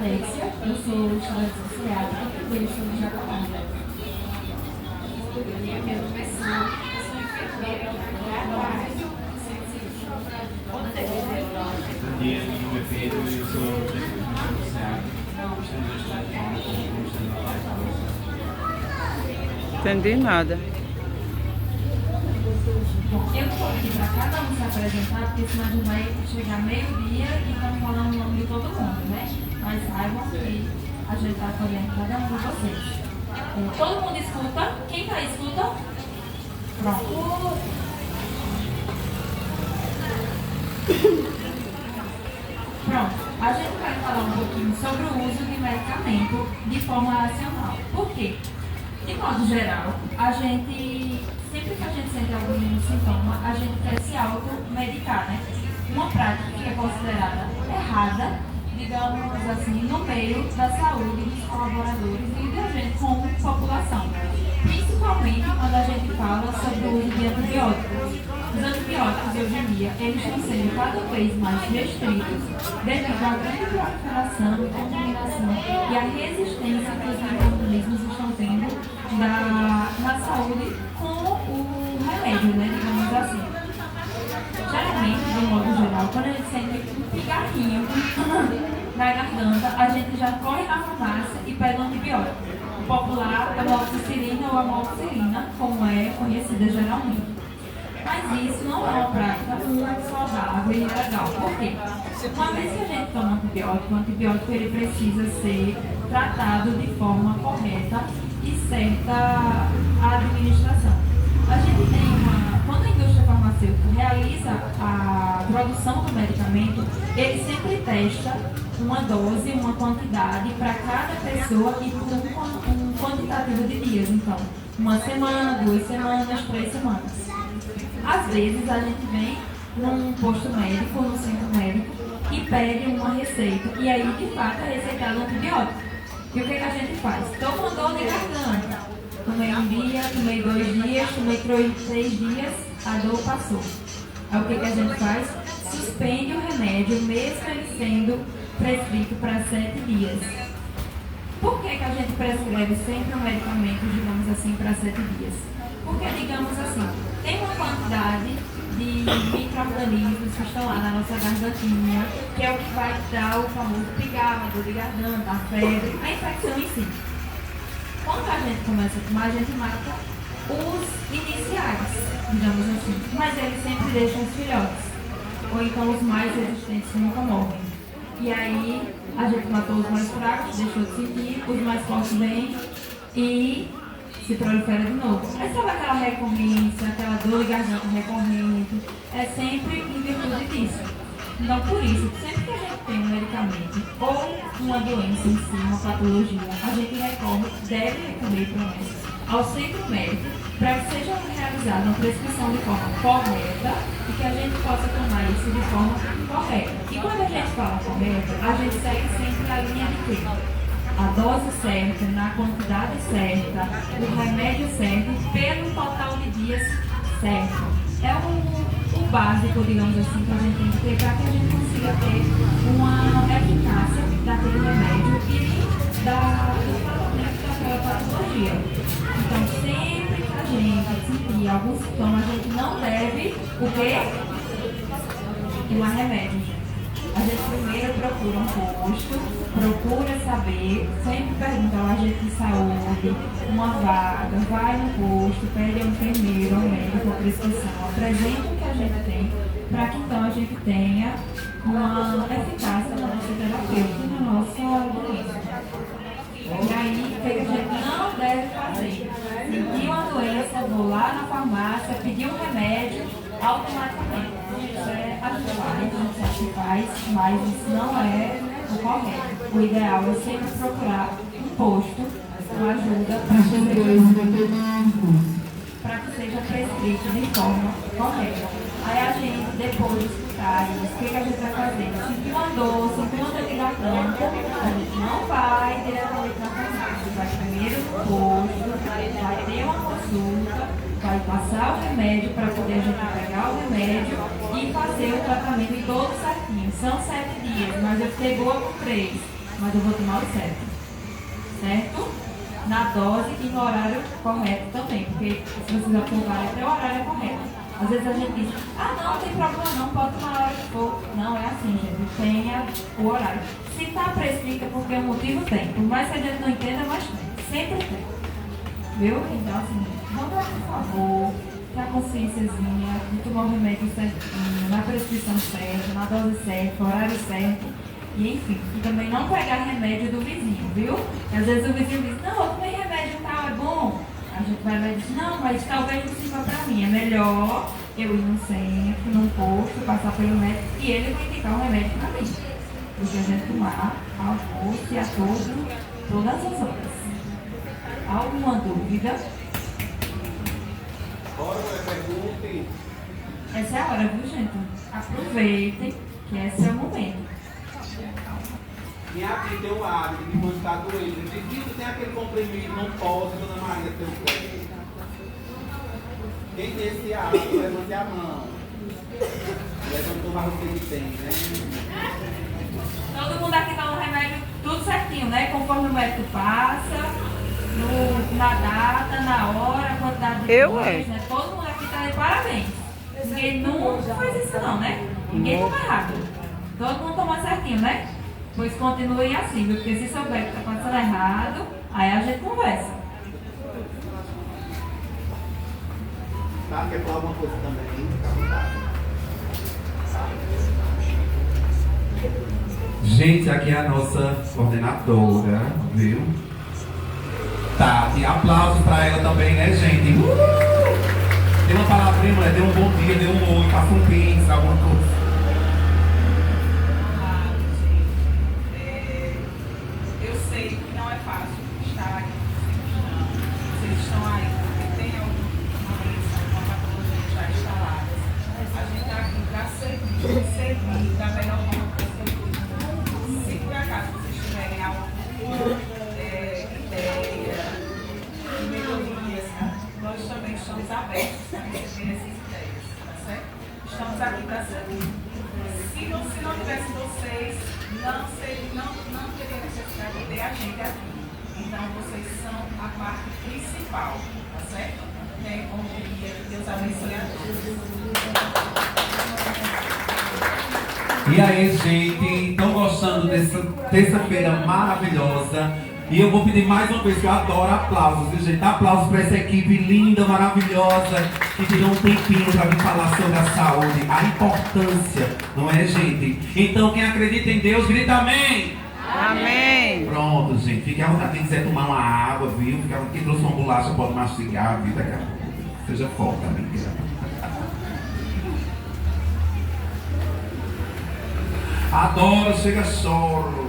Alexia, eu sou estudante social e também estou no Jacobá. Meu nome é Sara, eu sou enfermeira aqui Bom dia, meu nome é Pedro e eu sou técnico social. Estamos a estudar Entendi nada. Eu estou aqui para cada um se apresentar, porque senão a gente vai chegar meio-dia e estamos falando o nome de todo mundo, né? Mas saibam que a gente está acolhendo cada um de vocês. Todo mundo escuta? Quem está aí escuta? Pronto. Pronto. A gente vai falar um pouquinho sobre o uso de medicamento de forma racional. Por quê? De modo geral, a gente, sempre que a gente sente algum sintoma, a gente quer se automedicar, né? Uma prática que é considerada errada, digamos assim, no meio da saúde dos colaboradores e da gente como população. Principalmente quando a gente fala sobre o uso de antibióticos. Os antibióticos, hoje em dia, eles estão sendo cada vez mais restritos devido à grande proliferação, contaminação e à resistência que os micro-organismos estão tendo na saúde com o remédio, né, digamos assim. Geralmente, de um modo geral, quando a gente sente um pigarrinho na garganta, a gente já corre na farmácia e pede um antibiótico. O popular é a amoxicilina ou amoxicilina, como é conhecida geralmente. Mas isso não é uma prática muito saudável e legal. Por quê? Uma vez que a gente toma antibiótico, o antibiótico ele precisa ser tratado de forma correta e certa administração. A gente tem quando a indústria farmacêutica realiza a produção do medicamento, ele sempre testa uma dose, uma quantidade para cada pessoa e por um quantitativo de dias. Então, 1 semana, 2 semanas, 3 semanas. Às vezes a gente vem num posto médico, no centro médico e pede uma receita. E aí, de fato, é receitado um antibiótico. E o que a gente faz? Estou com dor de garganta. Tomei um dia, tomei 2 dias, tomei 3 dias, a dor passou. Aí o que a gente faz? Suspende o remédio, mesmo ele sendo prescrito para 7 dias. Por que a gente prescreve sempre um medicamento, digamos assim, para 7 dias? Porque, digamos assim, tem uma quantidade de micro-organismos que estão lá na nossa gargantinha, que é o que vai dar o famoso pigarro, a dor de garganta, a febre, a infecção em si. Quando a gente começa a tomar, a gente mata os iniciais, digamos assim, mas ele sempre deixa os filhotes, ou então os mais resistentes que nunca morrem. E aí a gente matou os mais fracos, deixou de seguir, os mais fortes vêm e se prolifera de novo. Aí sabe aquela recorrência, aquela dor de garganta recorrente, é sempre em virtude disso. Então, por isso, sempre que a gente tem um medicamento ou uma doença em si, uma patologia, a gente deve recorrer, pelo menos, ao centro médico para que seja realizada uma prescrição de forma correta e que a gente possa tomar isso de forma correta. E quando a gente fala correta, a gente segue sempre a linha de quê? A dose certa, na quantidade certa, o remédio certo, pelo total de dias certo. É o básico, digamos assim, que a gente tem que ter para que a gente consiga ter uma eficácia daquele remédio e do tratamento daquela patologia. Então, sempre que a gente sentir algum sintoma, a gente não deve o quê? Tomar remédio. A gente primeiro procura um posto, procura saber, sempre pergunta ao agente de saúde, uma vaga, vai no posto, pede ao enfermeiro, ao médico, a prescrição, apresenta o que a gente tem, para que então a gente tenha uma eficácia na nossa terapêutica, na nossa doença. E aí, o que a gente não deve fazer? Sentir uma doença, vou lá na farmácia, pedir um remédio, automaticamente. Isso é a gente faz, mas isso não é o correto. O ideal é sempre procurar um posto, uma ajuda para que seja prescrito de forma correta. Aí a gente, depois de escutar isso, o que a gente vai fazer? Sentir uma dor, sentir uma dor de garganta, a gente não vai diretamente na farmácia, vai primeiro no posto, vai ter uma consulta, vai passar o remédio para poder a gente pegar o remédio e fazer o tratamento todo certinho. São 7 dias, mas eu fiquei boa com 3. mas eu vou tomar o certo. Certo? Na dose e no horário correto também, porque se você já for até o horário é correto. Às vezes a gente diz, não tem problema não, pode tomar a hora que for. Não, é assim, gente, tenha o horário. Se está prescrito é porque o motivo tem. Por mais que a gente não entenda, mas tem. Sempre tem. Viu? Então, assim, vamos lá, por favor, ter a consciênciazinha de tomar o remédio certinho, na prescrição certa, na dose certa, no horário certo. E enfim, e também não pegar remédio do vizinho, viu? Às vezes o vizinho diz, não, eu tomei remédio tal, é bom. A gente vai lá e diz, não, mas talvez não sirva pra mim. É melhor eu ir num centro, num posto, passar pelo médico e ele vai indicar um remédio pra mim. Porque a gente tomar ao almoço e a todas as horas. Alguma dúvida? Bora, pergunte. Essa é a hora, viu, gente? Aproveitem que esse é o momento. Minha aqui tem o hábito de quando está doente. Acredito que tem aquele comprimido, não posso, Dona Maria, tem o pé. Quem tem esse hábito, levante a mão. Levantou mais o que ele tem, né? Todo mundo aqui dá um remédio tudo certinho, né? Conforme o médico passa, na data, na hora, a quantidade de doses, né? Todo mundo aqui tá de parabéns. Ninguém nunca faz isso não, né? Ninguém toma errado. Todo mundo toma certinho, né? Pois continue assim, viu? Porque se souber que está passando errado, aí a gente conversa. Tá? Quer falar alguma coisa também? Fica à vontade. Gente, aqui é a nossa coordenadora, viu? Tati, aplausos pra ela também, né, gente? Dê uma palavrinha, mulher, dê um bom dia, dê um oi, faça um pix, alguma coisa. Eu sei que não é fácil estar aqui. Vocês estão aí porque tem alguma doença, alguma patologia já instalada. A gente está aqui para servir da melhor forma possível. Se por acaso vocês tiverem alguma ideia de melhorias, nós também estamos abertos para receber essas ideias, tá certo? Estamos aqui para servir. Se não tivesse vocês, não teria necessidade de ter a gente aqui. Então, vocês são a parte principal, tá certo? Bom dia, Deus abençoe a todos. E aí, gente, estão gostando dessa terça-feira maravilhosa? E eu vou pedir mais uma vez, que eu adoro aplausos, viu, gente? Aplausos para essa equipe linda, maravilhosa, que tirou um tempinho para vir falar sobre a saúde, a importância, não é, gente? Então, quem acredita em Deus, grita amém! Amém! Pronto, gente, fique à vontade. Quem quiser tomar uma água, viu? Quem trouxe uma bolacha pode mastigar, viu? Daqui a pouco. Seja forte, amiga. Adoro, chega choro.